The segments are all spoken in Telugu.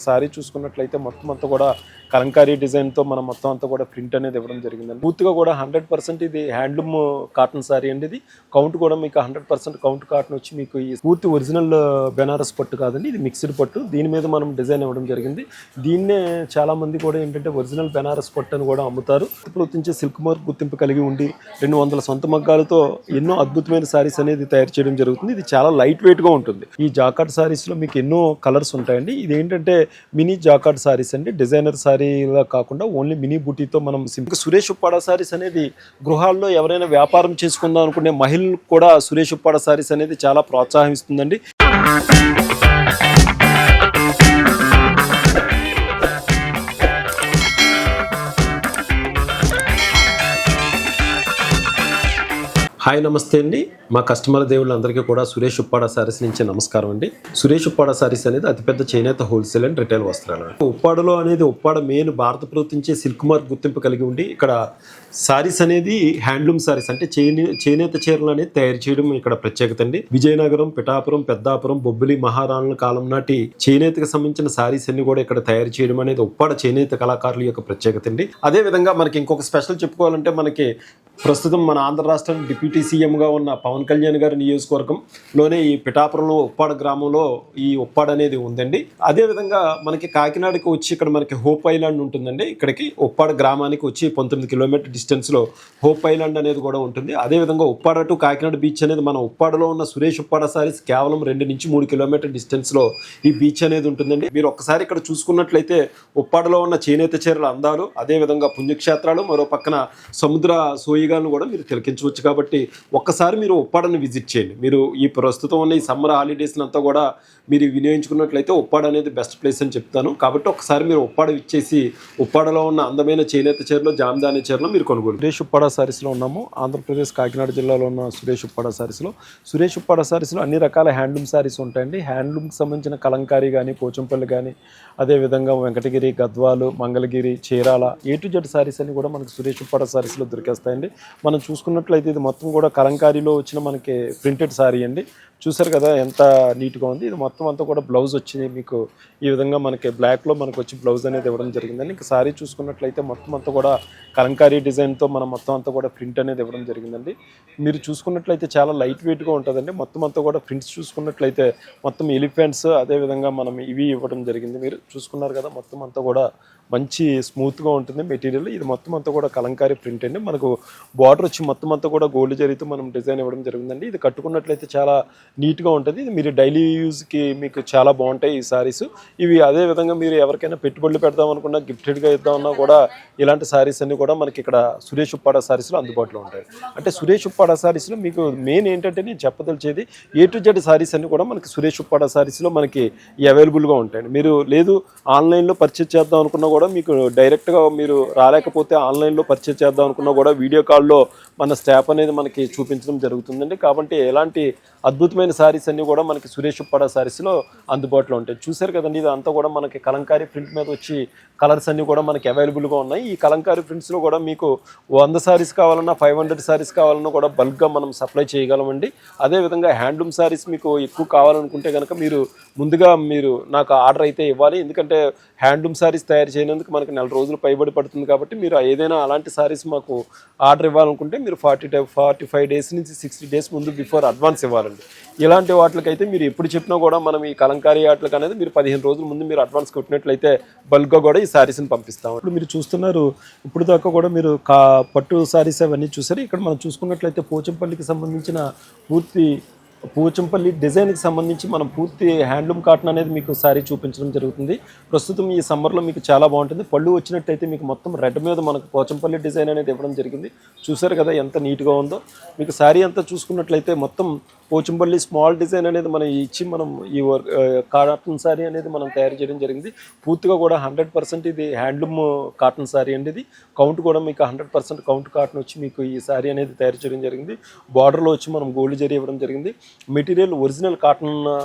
సారీ చూసుకున్నట్లయితే మొత్తం అంతా కూడా కలంకారీ డిజైన్తో మనం మొత్తం అంతా కూడా ప్రింట్ అనేది ఇవ్వడం జరిగిందండి. పూర్తిగా కూడా 100% ఇది హ్యాండ్లూమ్ కాటన్ సారీ అండి. ఇది కౌంట్ కూడా మీకు 100% కౌంట్ కాటన్ వచ్చి మీకు ఈ పూర్తి ఒరిజినల్ బెనారస్ పట్టు కాదండి, ఇది మిక్స్డ్ పట్టు. దీని మీద మనం డిజైన్ ఇవ్వడం జరిగింది. దీన్నే చాలా మంది కూడా ఏంటంటే ఒరిజినల్ బెనారస్ పట్టు అని కూడా అమ్ముతారు. గుర్తించే సిల్క్ మార్క్ గుర్తింపు కలిగి ఉండి 200 సొంత మగ్గాలతో ఎన్నో అద్భుతమైన సారీస్ అనేది తయారు చేయడం జరుగుతుంది. ఇది చాలా లైట్ వెయిట్ గా ఉంటుంది. ఈ జాకార్డ్ సారీస్ లో మీకు ఎన్నో కలర్స్ ఉంటాయండి. ఇది ఏంటంటే మినీ జాకార్డ్ సారీస్ అండి. డిజైనర్ సారీలా కాకుండా ఓన్లీ మినీ బూటీతో మనం సింపుల్. సురేష్ ఉప్పాడ సారీస్ అనేది గృహాల్లో ఎవరైనా వ్యాపారం చేసుకుందాం అనుకునే మహిళలకు కూడా సురేష్ ఉప్పాడ సారీస్ అనేది చాలా ప్రోత్సాహం ఇస్తుందండి. హాయ్ నమస్తే అండి. మా కస్టమర్ దేవుళ్ళందరికీ కూడా సురేష్ ఉప్పాడ సారీస్ నుంచి నమస్కారం అండి. సురేష్ ఉప్పాడ సారీస్ అనేది అతిపెద్ద చేనేత హోల్సేల్ అండ్ రిటైల్ వస్త్రాలు. ఉప్పాడలో అనేది ఉప్పాడ మెయిన్ భారత ప్రభుత్వించే సిల్క్ మార్క్ గుర్తింపు కలిగి ఉండి ఇక్కడ సారీస్ అనేది హ్యాండ్లూమ్ సారీస్ అంటే చేనేత చీరలు అనేది తయారు చేయడం ఇక్కడ ప్రత్యేకత అండి. విజయనగరం, పిఠాపురం, పెద్దాపురం, బొబ్బిలి మహారాణుల కాలం నాటి చేనేతకు సంబంధించిన సారీస్ అన్ని కూడా ఇక్కడ తయారు చేయడం అనేది ఉప్పాడ చేనేత కళాకారుల యొక్క ప్రత్యేకత అండి. అదే విధంగా మనకి ఇంకొక స్పెషల్ చెప్పుకోవాలంటే మనకి ప్రస్తుతం మన ఆంధ్ర రాష్ట్రం డిప్యూటీ సీఎంగా ఉన్న పవన్ కళ్యాణ్ గారి నియోజకవర్గంలోనే ఈ పిఠాపురంలో ఉప్పాడ గ్రామంలో ఈ ఉప్పాడ అనేది ఉందండి. అదేవిధంగా మనకి కాకినాడకి వచ్చి ఇక్కడ మనకి హోప్ ఐలాండ్ ఉంటుందండి. ఇక్కడికి ఉప్పాడ గ్రామానికి వచ్చి 19 కిలోమీటర్ డిస్టెన్స్లో హోప్ ఐలాండ్ అనేది కూడా ఉంటుంది. అదేవిధంగా ఉప్పాడ టు కాకినాడ బీచ్ అనేది మన ఉప్పాడలో ఉన్న సురేష్ ఉప్పాడ సారీస్ కేవలం 2 నుంచి 3 కిలోమీటర్ డిస్టెన్స్లో ఈ బీచ్ అనేది ఉంటుందండి. మీరు ఒక్కసారి ఇక్కడ చూసుకున్నట్లయితే ఉప్పాడలో ఉన్న చేనేత చీరల అందాలు, అదేవిధంగా పుణ్యక్షేత్రాలు, మరో పక్కన సముద్ర సోయిగాలను కూడా మీరు తిలకించవచ్చు. కాబట్టి ఒక్కసారి మీరు ఉప్పాడని విజిట్ చేయండి. మీరు ఈ ప్రస్తుతం ఉన్న ఈ సమ్మర్ హాలిడేస్ అంతా కూడా మీరు వినియోగించుకున్నట్లయితే ఉప్పాడ అనేది బెస్ట్ ప్లేస్ అని చెప్తాను. కాబట్టి ఒకసారి మీరు ఉప్పాడ ఇచ్చేసి ఉప్పాడలో ఉన్న అందమైన చేనేత చీరలు, జామదాని చీరలు మీరు కొనుగోలు. సురేష్ ఉప్పాడ సారీస్లో ఉన్నాము. ఆంధ్రప్రదేశ్ కాకినాడ జిల్లాలో ఉన్న సురేష్ ఉప్పాడ సారీస్లో. సురేష్ ఉప్పాడ సారీస్లో అన్ని రకాల హ్యాండ్లూమ్ సారీస్ ఉంటాయండి. హ్యాండ్లూమ్కి సంబంధించిన కలంకారీ కానీ, పోచంపల్లి కానీ, అదేవిధంగా Venkatagiri, Gadwal, Mangalagiri, Chirala A to Z saris అన్ని కూడా మనకి సురేష్ ఉప్పాడ సారీస్లో దొరికేస్తాయండి. మనం చూసుకున్నట్లయితే ఇది మొత్తం కూడా కలంకారీలో వచ్చిన మనకి ప్రింటెడ్ సారీ అండి. చూసారు కదా ఎంత నీట్గా ఉంది. ఇది మొత్తం అంతా కూడా బ్లౌజ్ వచ్చింది మీకు ఈ విధంగా మనకి బ్లాక్లో మనకు వచ్చి బ్లౌజ్ అనేది ఇవ్వడం జరిగిందండి. ఇంకా సారీ చూసుకున్నట్లయితే మొత్తం అంతా కూడా కలంకారీ డిజైన్తో మనం మొత్తం అంతా కూడా ప్రింట్ అనేది ఇవ్వడం జరిగిందండి. మీరు చూసుకున్నట్లయితే చాలా లైట్ వెయిట్గా ఉంటుందండి. మొత్తం అంతా కూడా ప్రింట్స్ చూసుకున్నట్లయితే మొత్తం ఎలిఫెంట్స్, అదేవిధంగా మనం ఇవి ఇవ్వడం జరిగింది. మీరు చూసుకున్నారు కదా మొత్తం అంతా కూడా మంచి స్మూత్గా ఉంటుంది మెటీరియల్. ఇది మొత్తం అంతా కూడా కలంకారీ ప్రింట్ అండి. మనకు బార్డర్ వచ్చి మొత్తం అంతా కూడా గోల్డ్ జరీతో మనం డిజైన్ ఇవ్వడం జరిగిందండి. ఇది కట్టుకున్నట్లయితే చాలా నీట్గా ఉంటుంది. ఇది మీరు డైలీ యూజ్కి మీకు చాలా బాగుంటాయి ఈ సారీస్ ఇవి. అదేవిధంగా మీరు ఎవరికైనా పెట్టుబడులు పెడదాం అనుకున్నా, గిఫ్టెడ్గా ఇద్దామన్నా కూడా ఇలాంటి సారీస్ అన్ని కూడా మనకి ఇక్కడ సురేష్ ఉప్పాడ సారీస్లో అందుబాటులో ఉంటాయి. అంటే సురేష్ ఉప్పాడ సారీస్లో మీకు మెయిన్ ఏంటంటే నేను చెప్పదలిచేది A to Z సారీస్ అన్ని కూడా మనకి సురేష్ ఉప్పాడ సారీస్లో మనకి అవైలబుల్గా ఉంటాయండి. మీరు లేదు ఆన్లైన్లో పర్చేజ్ చేద్దాం అనుకున్నా కూడా మీకు డైరెక్ట్గా మీరు రాలేకపోతే ఆన్లైన్లో పర్చేజ్ చేద్దాం అనుకున్నా కూడా వీడియో కాల్లో మన స్టాఫ్ అనేది మనకి చూపించడం జరుగుతుందండి. కాబట్టి ఎలాంటి అద్భుతమైన సారీస్ అన్నీ కూడా మనకి సురేష్ ఉప్పాడ సారీస్లో అందుబాటులో ఉంటాయి. చూసారు కదండి, ఇది అంతా కూడా మనకి కలంకారీ ప్రింట్ మీద వచ్చి కలర్స్ అన్నీ కూడా మనకి అవైలబుల్గా ఉన్నాయి. ఈ కలంకారీ ప్రింట్స్లో కూడా మీకు 100 సారీస్ కావాలన్నా, 500 సారీస్ కావాలన్నా కూడా బల్క్గా మనం సప్లై చేయగలమండి. అదేవిధంగా హ్యాండ్లూమ్ సారీస్ మీకు ఎక్కువ కావాలనుకుంటే కనుక మీరు ముందుగా నాకు ఆర్డర్ అయితే ఇవ్వాలి. ఎందుకంటే హ్యాండ్లూమ్ సారీస్ తయారు చేయనందుకు మనకి 4 రోజులు పైబడి పడుతుంది. కాబట్టి మీరు ఏదైనా అలాంటి సారీస్ మాకు ఆర్డర్ ఇవ్వాలనుకుంటే మీరు 45 డేస్ నుంచి 60 డేస్ ముందు బిఫోర్ అడ్వాన్స్ ఇవ్వాలండి. ఇలాంటి వాటికైతే మీరు ఎప్పుడు చెప్పినా కూడా మనం ఈ కలంకారీ వాటికి అనేది మీరు 15 రోజుల ముందు మీరు అడ్వాన్స్ కొట్టినట్లయితే బల్క్గా కూడా ఈ సారీస్ని పంపిస్తాం. ఇప్పుడు మీరు చూస్తున్నారు, ఇప్పుడు దాకా కూడా మీరు పట్టు సారీస్ అవన్నీ చూసారు. ఇక్కడ మనం చూసుకున్నట్లయితే పోచంపల్లికి సంబంధించిన పోచంపల్లి డిజైన్కి సంబంధించి మనం పూర్తి హ్యాండ్లూమ్ కాటన్ అనేది మీకు సారీ చూపించడం జరుగుతుంది. ప్రస్తుతం ఈ సమ్మర్లో మీకు చాలా బాగుంటుంది. పళ్ళు వచ్చినట్టయితే మీకు మొత్తం రెడ్ మీద మనకు పోచంపల్లి డిజైన్ అనేది ఇవ్వడం జరిగింది. చూసారు కదా ఎంత నీట్గా ఉందో. మీకు సారీ అంతా చూసుకున్నట్లయితే మొత్తం పోచంపల్లి స్మాల్ డిజైన్ అనేది మనం ఇచ్చి మనం ఈ కాటన్ సారీ అనేది మనం తయారు చేయడం జరిగింది. పూర్తిగా కూడా 100% ఇది హ్యాండ్లూమ్ కాటన్ సారీ అండి. ఇది కౌంట్ కూడా మీకు 100% కౌంట్ కాటన్ వచ్చి మీకు ఈ సారీ అనేది తయారు చేయడం జరిగింది. బార్డర్లో వచ్చి మనం గోల్డ్ జరీ ఇవ్వడం జరిగింది. మెటీరియల్ ఒరిజినల్ కాటన్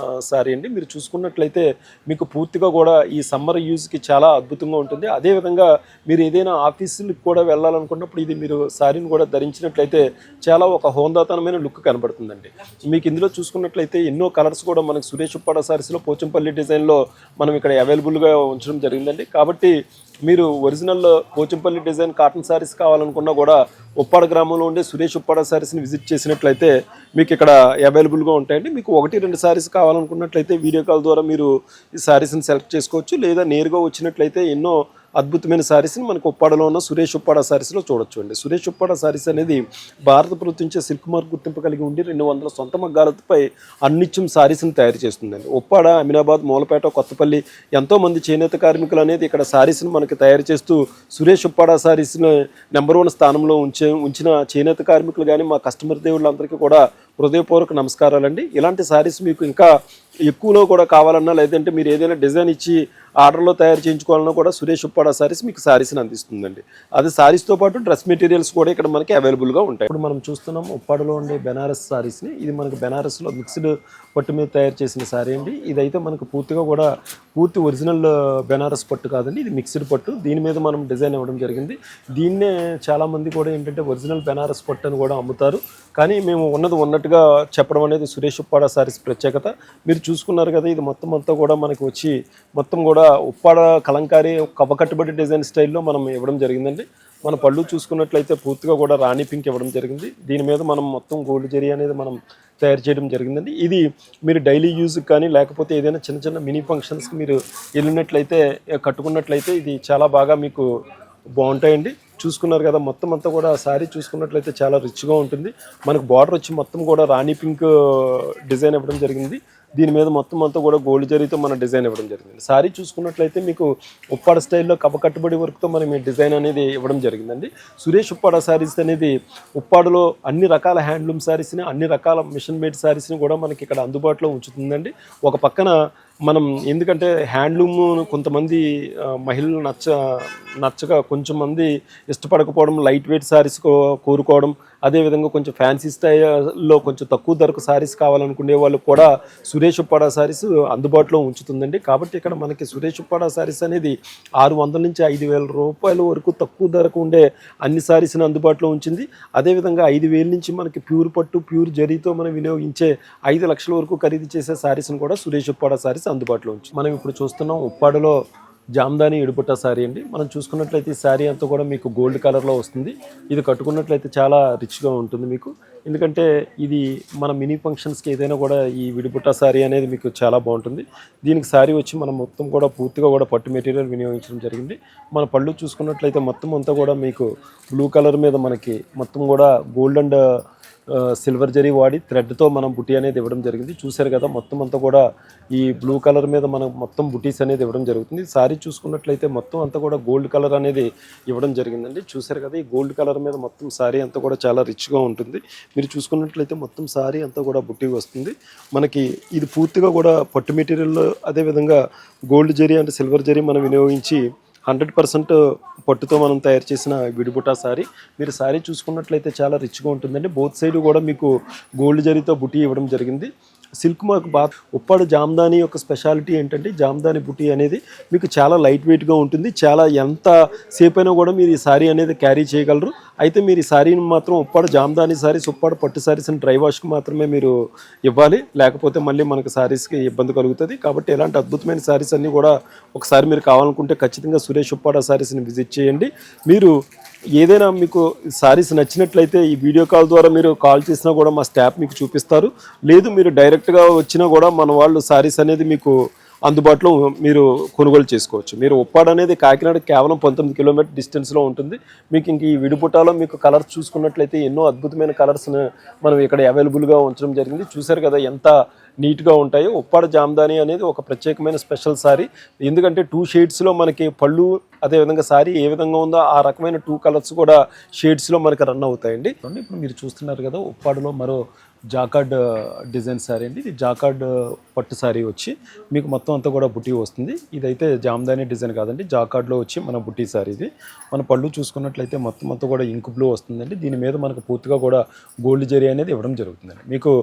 సారీ అండి. మీరు చూసుకున్నట్లయితే మీకు పూర్తిగా కూడా ఈ సమ్మర్ యూజ్కి చాలా అద్భుతంగా ఉంటుంది. అదేవిధంగా మీరు ఏదైనా ఆఫీసులకు కూడా వెళ్ళాలనుకున్నప్పుడు ఇది మీరు సారీని కూడా ధరించినట్లయితే చాలా ఒక హోందాతనమైన లుక్ కనబడుతుందండి. మీకు ఇందులో చూసుకున్నట్లయితే ఎన్నో కలర్స్ కూడా మనకి సురేష్ ఉప్పాడ సారీస్లో పోచంపల్లి డిజైన్లో మనం ఇక్కడ అవైలబుల్గా ఉంచడం జరిగిందండి. కాబట్టి మీరు original Pochampally design cotton saris కావాలనుకున్నా కూడా ఉప్పాడ గ్రామంలో ఉండే సురేష్ ఉప్పాడ శారీస్ని విజిట్ చేసినట్లయితే మీకు ఇక్కడ అవైలబుల్గా ఉంటాయండి. మీకు 1-2 శారీస్ కావాలనుకున్నట్లయితే వీడియో కాల్ ద్వారా మీరు ఈ శారీస్ని సెలెక్ట్ చేసుకోవచ్చు, లేదా నేరుగా వచ్చినట్లయితే ఎన్నో అద్భుతమైన శారీస్ని మనకు ఉప్పాడలో ఉన్న సురేష్ ఉప్పాడ శారీస్లో చూడొచ్చు అండి. సురేష్ ఉప్పాడ శారీస్ అనేది భారత ప్రభుత్వించే సిల్క్ మార్క్ గుర్తింపు కలిగి ఉండి 200 సొంత మగ్గాలపై అన్నిత్యం శారీస్ని తయారు చేస్తుందండి. ఉప్పాడ, అమీనాబాద్, మూలపేట, కొత్తపల్లి ఎంతోమంది చేనేత కార్మికులు అనేది ఇక్కడ శారీస్ని మనకి తయారు చేస్తూ సురేష్ ఉప్పాడ శారీస్ని నెంబర్ 1 స్థానంలో ఉంచిన చేనేత కార్మికులు కానీ మా కస్టమర్ దేవుళ్ళందరికీ కూడా హృదయపూర్వక నమస్కారాలండి. ఇలాంటి శారీస్ మీకు ఇంకా ఎక్కువలో కూడా కావాలన్నా, లేదంటే మీరు ఏదైనా డిజైన్ ఇచ్చి ఆర్డర్లో తయారు చేయించుకోవాలన్నా కూడా సురేష్ ఉప్పాడ శారీస్ మీకు శారీస్ని అందిస్తుందండి. అది శారీస్తో పాటు డ్రెస్ మెటీరియల్స్ కూడా ఇక్కడ మనకి అవైలబుల్గా ఉంటాయి. ఇప్పుడు మనం చూస్తున్నాం ఉప్పాడలో ఉండే బెనారస్ శారీస్ని. ఇది మనకు బెనారస్లో మిక్స్డ్ పట్టు మీద తయారు చేసిన శారీ అండి. ఇదైతే మనకు పూర్తిగా కూడా పూర్తి ఒరిజినల్ బెనారస్ పట్టు కాదండి, ఇది మిక్స్డ్ పట్టు. దీని మీద మనం డిజైన్ ఇవ్వడం జరిగింది. దీన్నే చాలామంది కూడా ఏంటంటే ఒరిజినల్ బెనారస్ పట్టు అని కూడా అమ్ముతారు, కానీ మేము ఉన్నది ఉన్నట్టుగా చెప్పడం అనేది సురేష్ ఉప్పాడ శారీస్ ప్రత్యేకత. మీరు చూసుకున్నారు కదా, ఇది మొత్తం అంతా కూడా మనకి వచ్చి మొత్తం కూడా ఉప్పాడ కలంకారీ కవ్వకట్టుబడి డిజైన్ స్టైల్లో మనం ఇవ్వడం జరిగిందండి. మన పళ్ళు చూసుకున్నట్లయితే పూర్తిగా కూడా రాణి పింక్ ఇవ్వడం జరిగింది. దీని మీద మనం మొత్తం గోల్డ్ జరీ అనేది మనం తయారు చేయడం జరిగిందండి. ఇది మీరు డైలీ యూజ్కి కానీ లేకపోతే ఏదైనా చిన్న చిన్న మినీ ఫంక్షన్స్కి మీరు వెళ్ళినట్లయితే కట్టుకున్నట్లయితే ఇది చాలా బాగా మీకు బాగుంటాయండి. చూసుకున్నారు కదా, మొత్తం అంతా కూడా శారీ చూసుకున్నట్లయితే చాలా రిచ్గా ఉంటుంది. మనకు బార్డర్ వచ్చి మొత్తం కూడా రాణి పింక్ డిజైన్ ఇవ్వడం జరిగింది. దీని మీద మొత్తం అంతా కూడా గోల్డ్ జరీతో మన డిజైన్ ఇవ్వడం జరిగింది. శారీ చూసుకున్నట్లయితే మీకు ఉప్పాడ స్టైల్లో కట్టుబడి వర్క్తో మనం ఈ డిజైన్ అనేది ఇవ్వడం జరిగిందండి. సురేష్ ఉప్పాడ శారీస్ అనేది ఉప్పాడలో అన్ని రకాల హ్యాండ్లూమ్ శారీస్ని, అన్ని రకాల మిషన్ మేడ్ శారీస్ని కూడా మనకి ఇక్కడ అందుబాటులో ఉంచుతుందండి. ఒక పక్కన మనం ఎందుకంటే హ్యాండ్లూమ్ కొంతమంది మహిళలు నచ్చగా కొంచెం మంది ఇష్టపడకపోవడం, లైట్ వెయిట్ శారీస్ కోరుకోవడం, అదేవిధంగా కొంచెం ఫ్యాన్సీ స్టైల్లో కొంచెం తక్కువ ధరకు శారీస్ కావాలనుకునే వాళ్ళు కూడా సురేష్ ఉప్పాడ శారీస్ అందుబాటులో ఉంచుతుందండి. కాబట్టి ఇక్కడ మనకి సురేష్ ఉప్పాడ శారీస్ అనేది 600 నుంచి 5,000 రూపాయల వరకు తక్కువ ధరకు ఉండే అన్ని శారీస్ని అందుబాటులో ఉంచింది. అదేవిధంగా 5,000 నుంచి మనకి ప్యూర్ పట్టు, ప్యూర్ జరీతో మనం వినియోగించే 5 లక్షల వరకు ఖరీదు చేసే శారీస్ని కూడా సురేష్ ఉప్పాడ శారీస్ అందుబాటులో ఉంచి మనం ఇప్పుడు చూస్తున్నాం ఉప్పాడలో జామ్దాని ఇడుపుట్ట శారీ అండి. మనం చూసుకున్నట్లయితే ఈ శారీ అంతా కూడా మీకు గోల్డ్ కలర్లో వస్తుంది. ఇది కట్టుకున్నట్లయితే చాలా రిచ్గా ఉంటుంది మీకు. ఎందుకంటే ఇది మన మినీ ఫంక్షన్స్కి ఏదైనా కూడా ఈ విడిపుట్ట శారీ అనేది మీకు చాలా బాగుంటుంది. దీనికి శారీ వచ్చి మనం మొత్తం కూడా పూర్తిగా కూడా పట్టు మెటీరియల్ వినియోగించడం జరిగింది. మన పళ్ళు చూసుకున్నట్లయితే మొత్తం అంతా కూడా మీకు బ్లూ కలర్ మీద మనకి మొత్తం కూడా గోల్డ్ అండ్ సిల్వర్ జరీ వాడి థ్రెడ్తో మనం బుటీ అనేది ఇవ్వడం జరిగింది. చూశారు కదా, మొత్తం అంతా కూడా ఈ బ్లూ కలర్ మీద మనం మొత్తం బుటీస్ అనేది ఇవ్వడం జరుగుతుంది. శారీ చూసుకున్నట్లయితే మొత్తం అంతా కూడా గోల్డ్ కలర్ అనేది ఇవ్వడం జరిగిందండి. చూశారు కదా, ఈ గోల్డ్ కలర్ మీద మొత్తం శారీ అంతా కూడా చాలా రిచ్గా ఉంటుంది. మీరు చూసుకున్నట్లయితే మొత్తం శారీ అంతా కూడా బుట్టి వస్తుంది మనకి. ఇది పూర్తిగా కూడా పట్టు మెటీరియల్లో అదేవిధంగా గోల్డ్ జరీ అంటే సిల్వర్ జరీ మనం వినియోగించి 100% పట్టుతో మనం తయారు చేసిన విడిబుటా శారీ. మీరు శారీ చూసుకున్నట్లయితే చాలా రిచ్గా ఉంటుందండి. బోత్ సైడ్ కూడా మీకు గోల్డ్ జరీతో బుటీ ఇవ్వడం జరిగింది. సిల్క్ మార్క్ ఉప్పాడ జామ్దాని యొక్క స్పెషాలిటీ ఏంటంటే జామ్దాని బుటీ అనేది మీకు చాలా లైట్ వెయిట్గా ఉంటుంది. చాలా ఎంత సేపు అయినా కూడా మీరు ఈ శారీ అనేది క్యారీ చేయగలరు. అయితే మీరు ఈ శారీని మాత్రం ఉప్పాడ జామ్దాని శారీస్, ఉప్పాడ పట్టు శారీస్ డ్రై వాష్కి మాత్రమే మీరు ఇవ్వాలి, లేకపోతే మళ్ళీ మనకు శారీస్కి ఇబ్బంది కలుగుతుంది. కాబట్టి ఇలాంటి అద్భుతమైన శారీస్ అన్నీ కూడా ఒకసారి మీరు కావాలనుకుంటే ఖచ్చితంగా సురేష్ ఉప్పాడ శారీస్ని విజిట్ చేయండి. మీరు ఏదైనా మీకు శారీస్ నచ్చినట్లయితే ఈ వీడియో కాల్ ద్వారా మీరు కాల్ చేసినా కూడా మా స్టాఫ్ మీకు చూపిస్తారు. లేదు మీరు డైరెక్ట్గా వచ్చినా కూడా మన వాళ్ళు శారీస్ అనేది మీకు అందుబాటులో మీరు కొనుగోలు చేసుకోవచ్చు. మీరు ఉప్పాడ అనేది కాకినాడ కేవలం 19 కిలోమీటర్ డిస్టెన్స్లో ఉంటుంది. మీకు ఇంక ఈ విడిపుటాలో మీకు కలర్స్ చూసుకున్నట్లయితే ఎన్నో అద్భుతమైన కలర్స్ని మనం ఇక్కడ అవైలబుల్గా ఉంచడం జరిగింది. చూశారు కదా ఎంత నీట్గా ఉంటాయో. ఉప్పాడ జామ్దాని అనేది ఒక ప్రత్యేకమైన స్పెషల్ శారీ. ఎందుకంటే 2 షేడ్స్లో మనకి పళ్ళు అదేవిధంగా శారీ ఏ విధంగా ఉందో ఆ రకమైన 2 కలర్స్ కూడా షేడ్స్లో మనకి రన్ అవుతాయండి. ఇప్పుడు మీరు చూస్తున్నారు కదా ఉప్పాడలో మరో జాకార్డ్ డిజైన్ శారీ అండి. ఇది జాకార్డ్ పట్టు శారీ వచ్చి మీకు మొత్తం అంతా కూడా బుటీ వస్తుంది. ఇదైతే జామ్దాని డిజైన్ కాదండి, జాకార్డ్లో వచ్చి మన బుటీ శారీ. ఇది మన పళ్ళు చూసుకున్నట్లయితే మొత్తం అంతా కూడా ఇంక్ బ్లూ వస్తుందండి. దీని మీద మనకు పూర్తిగా కూడా గోల్డ్ జరీ అనేది ఇవ్వడం జరుగుతుందండి. మీకు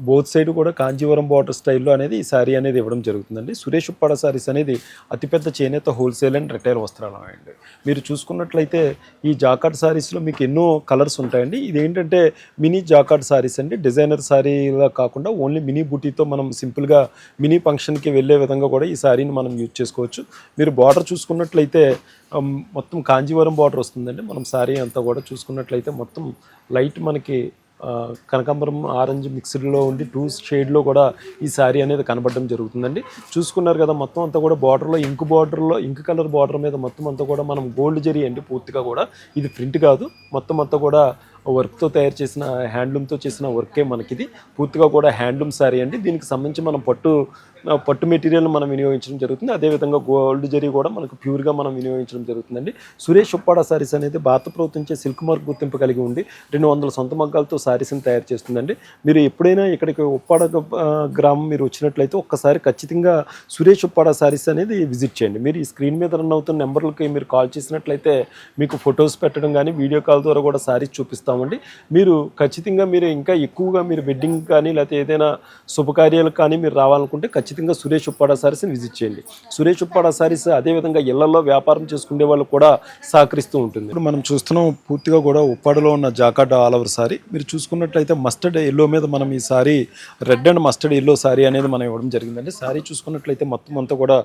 బోత్ సైడ్ కూడా కాంజీవరం బార్డర్ స్టైల్లో అనేది ఈ శారీ అనేది ఇవ్వడం జరుగుతుందండి. సురేష్ ఉప్పాడ శారీస్ అనేది అతిపెద్ద చేనేత హోల్సేల్ అండ్ రిటైల్ వస్త్రాలు అండి. మీరు చూసుకున్నట్లయితే ఈ జాకార్డ్ శారీస్లో మీకు ఎన్నో కలర్స్ ఉంటాయండి. ఇదేంటంటే మినీ జాకార్డ్ శారీస్ అండి. డిజైన్ డిజైనర్ శారీలా కాకుండా ఓన్లీ మినీ బూటీతో మనం సింపుల్గా మినీ ఫంక్షన్కి వెళ్ళే విధంగా కూడా ఈ శారీని మనం యూజ్ చేసుకోవచ్చు. మీరు బార్డర్ చూసుకున్నట్లయితే మొత్తం కాంజీవరం బార్డర్ వస్తుందండి. మనం శారీ అంతా కూడా చూసుకున్నట్లయితే మొత్తం లైట్ మనకి కనకాంబరం ఆరెంజ్ మిక్స్డ్లో ఉండి 2 షేడ్లో కూడా ఈ శారీ అనేది కనబడడం జరుగుతుందండి. చూసుకున్నారు కదా, మొత్తం అంతా కూడా బార్డర్లో ఇంక్ కలర్ బార్డర్ మీద మొత్తం అంతా కూడా మనం గోల్డ్ జరీ అండి. పూర్తిగా కూడా ఇది ప్రింట్ కాదు, మొత్తం అంతా కూడా వర్క్తో తయారు చేసిన హ్యాండ్లూమ్తో చేసిన వర్కే మనకిది. పూర్తిగా కూడా హ్యాండ్లూమ్ శారీ అండి. దీనికి సంబంధించి మనం పట్టు మెటీరియల్ మనం వినియోగించడం జరుగుతుంది. అదేవిధంగా గోల్డ్ జరీ కూడా మనకు ప్యూర్గా మనం వినియోగించడం జరుగుతుందండి. సురేష్ ఉప్పాడ శారీస్ అనేది భారత ప్రభుత్వంచే సిల్క్ మార్క్ గుర్తింపు కలిగి ఉండి 200 సొంత మగ్గాలతో శారీస్ని తయారు చేస్తుందండి. మీరు ఎప్పుడైనా ఇక్కడికి ఉప్పాడ గ్రామం మీరు వచ్చినట్లయితే ఒక్కసారి ఖచ్చితంగా సురేష్ ఉప్పాడ శారీస్ అనేది విజిట్ చేయండి. మీరు ఈ స్క్రీన్ మీద రన్ అవుతున్న నెంబర్లకి మీరు కాల్ చేసినట్లయితే మీకు ఫొటోస్ పెట్టడం కానీ వీడియో కాల్ ద్వారా కూడా శారీస్ చూపిస్తామండి. మీరు ఖచ్చితంగా మీరు ఇంకా ఎక్కువగా మీరు వెడ్డింగ్ కానీ లేకపోతే ఏదైనా శుభకార్యాలకు కానీ మీరు రావాలనుకుంటే ఖచ్చితంగా సురేష్ ఉప్పాడ శారీస్ని విజిట్ చేయండి. సురేష్ ఉప్పాడ శారీస్ అదేవిధంగా ఇళ్లలో వ్యాపారం చేసుకునే వాళ్ళు కూడా సహకరిస్తూ ఉంటుంది. ఇప్పుడు మనం చూస్తున్నాం పూర్తిగా కూడా ఉప్పాడలో ఉన్న జాకార్డ్ ఆల్ ఓవర్ సారీ. మీరు చూసుకున్నట్లయితే మస్టర్డ్ ఎల్లో మీద మనం ఈ sorry red and mustard yellow sorry అనేది మనం ఇవ్వడం జరిగిందండి. సారీ చూసుకున్నట్లయితే మొత్తం అంతా కూడా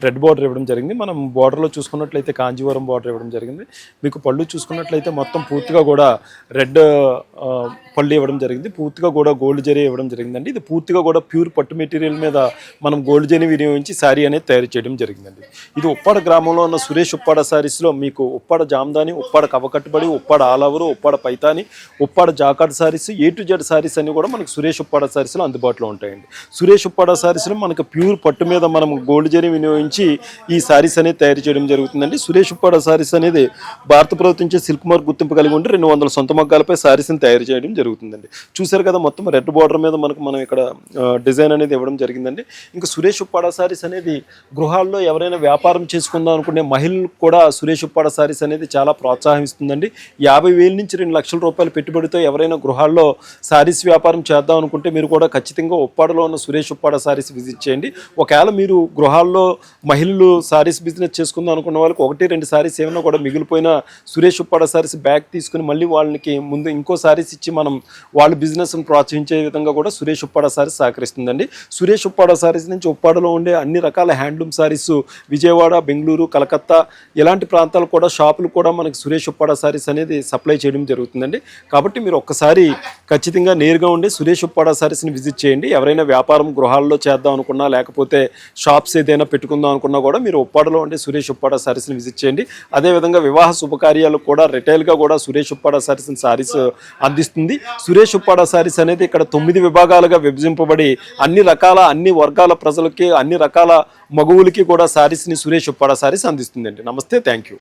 రెడ్ బార్డర్ ఇవ్వడం జరిగింది. మనం బార్డర్లో చూసుకున్నట్లయితే కాంజీవరం బార్డర్ ఇవ్వడం జరిగింది. మీకు పళ్ళు చూసుకున్నట్లయితే మొత్తం పూర్తిగా కూడా రెడ్ పళ్ళు ఇవ్వడం జరిగింది. పూర్తిగా కూడా గోల్డ్ జరీ ఇవ్వడం జరిగిందండి. ఇది పూర్తిగా కూడా ప్యూర్ పట్టు మెటీరియల్ మీద మనం గోల్డ్ జరీ వినియోగించి శారీ అనేది తయారు చేయడం జరిగిందండి. ఇది ఉప్పాడ గ్రామంలో ఉన్న సురేష్ ఉప్పాడ శారీస్లో మీకు ఉప్పాడ జామ్దాని, ఉప్పాడ కవకట్టుబడి, ఉప్పాడ ఆలవరు, Uppada Paithani, Uppada jacquard saris, A to Z saris అన్ని కూడా మనకు సురేష్ ఉప్పాడ శారీస్లో అందుబాటులో ఉంటాయండి. సురేష్ ఉప్పాడ శారీస్లో మనకు ప్యూర్ పట్టు మీద మనం గోల్డ్ జరీ వినియోగించి ఈ శారీస్ అనేది తయారు చేయడం జరుగుతుందండి. సురేష్ ఉప్పాడ శారీస్ అనేది భారత ప్రభుత్వం సిల్క్ మార్క్ గుర్తింపు కలిగి ఉండి 200 సొంత మగ్గాలపై శారీస్ని తయారు చేయడం జరుగుతుందండి. చూసారు కదా, మొత్తం రెడ్ బార్డర్ మీద మనం ఇక్కడ డిజైన్ అనేది ఇవ్వడం జరిగిందండి. ఇంకా సురేష్ ఉప్పాడ శారీస్ అనేది గృహాల్లో ఎవరైనా వ్యాపారం చేసుకుందాం అనుకునే మహిళలకు కూడా సురేష్ ఉప్పాడ శారీస్ అనేది చాలా ప్రోత్సాహిస్తుందండి. 50,000 నుంచి 2 లక్షల రూపాయల పెట్టుబడితో ఎవరైనా గృహాల్లో శారీస్ వ్యాపారం చేద్దాం అనుకుంటే మీరు కూడా ఖచ్చితంగా ఉప్పాడలో ఉన్న సురేష్ ఉప్పాడ శారీస్ విజిట్ చేయండి. ఒకవేళ మీరు గృహాల్లో మహిళలు శారీస్ బిజినెస్ చేసుకుందాం అనుకున్న వాళ్ళకి 1-2 శారీస్ ఏమైనా కూడా మిగిలిపోయిన సురేష్ ఉప్పాడ శారీస్ బ్యాగ్ తీసుకుని మళ్ళీ వాళ్ళకి ముందు ఇంకో శారీస్ ఇచ్చి మనం వాళ్ళ బిజినెస్ని ప్రోత్సహించే విధంగా కూడా సురేష్ ఉప్పాడ శారీస్ సహకరిస్తుందండి. సురేష్ ఉప్పాడ శారీస్ నుంచి ఉప్పాడలో ఉండే అన్ని రకాల హ్యాండ్లూమ్ శారీస్ విజయవాడ, బెంగళూరు, కలకత్తా ఇలాంటి ప్రాంతాలు కూడా షాపులు కూడా మనకి సురేష్ ఉప్పాడ శారీస్ అనేది సప్లై చేయడం జరుగుతుందండి. కాబట్టి మీరు ఒక్కసారి ఖచ్చితంగా నేరుగా ఉండే సురేష్ ఉప్పాడ శారీస్ని విజిట్ చేయండి. ఎవరైనా వ్యాపారం గృహాల్లో చేద్దాం అనుకున్నా లేకపోతే షాప్స్ ఏదైనా పెట్టుకుందాం అనుకున్నా కూడా మీరు ఉప్పాడలో ఉండే సురేష్ ఉప్పాడ శారీస్ని విజిట్ చేయండి. అదేవిధంగా వివాహ శుభకార్యాలు కూడా రిటైల్గా కూడా సురేష్ ఉప్పాడ శారీస్ అందిస్తుంది. సురేష్ ఉప్పాడ శారీస్ అనేది ఇక్కడ 9 విభాగాలుగా విభజింపబడి అన్ని వర్గాల ప్రజలకి అన్ని రకాల మగువులకి కూడా శారీస్ని సురేష్ ఉప్పాడ శారీస్ అందిస్తుందండి. నమస్తే, థ్యాంక్ యూ.